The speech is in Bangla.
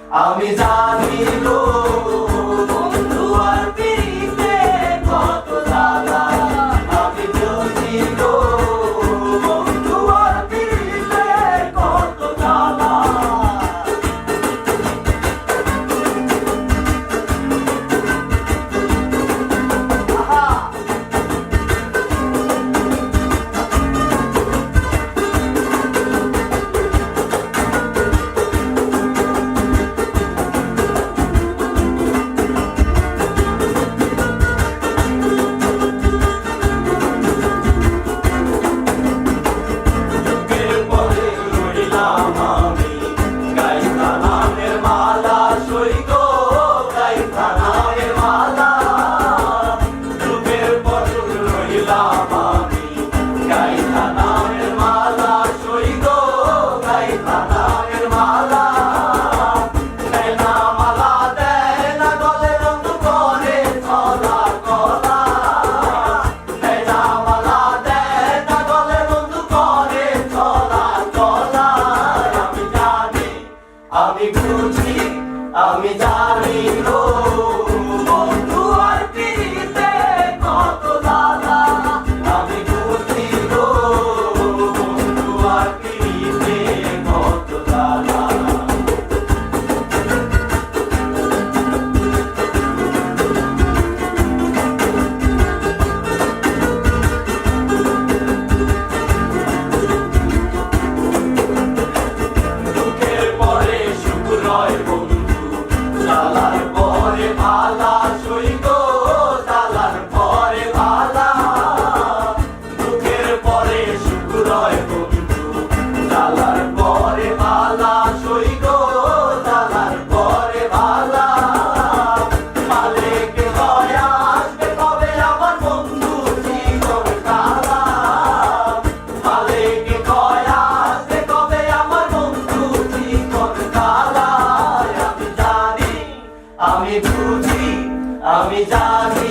আমি জানি গো বন্ধু আর পিরিতে কত জ্বালা। আমি বুঝি গো বন্ধু আর পিরিতে কত জ্বালা। আমি বুঝি আমি জানি গো বন্ধু আর পিরিতে কত জ্বালা। আমি বুঝি গো বন্ধু আর পিরিতে কত জ্বালা। জ্বালার পরে ভালা সইব জ্বালার পরে ভালা। দুঃখের পরে সুখ রয় বন্ধু জ্বালার পরে ভালা সইব জ্বালার পরে ভালা। মালিক দয়া আসবে কবে আমার বন্ধু জীবন কালা। মালিক দয়া আসবে কবে আমার বন্ধু জীবন কালা। আমি বুঝি আমি জানি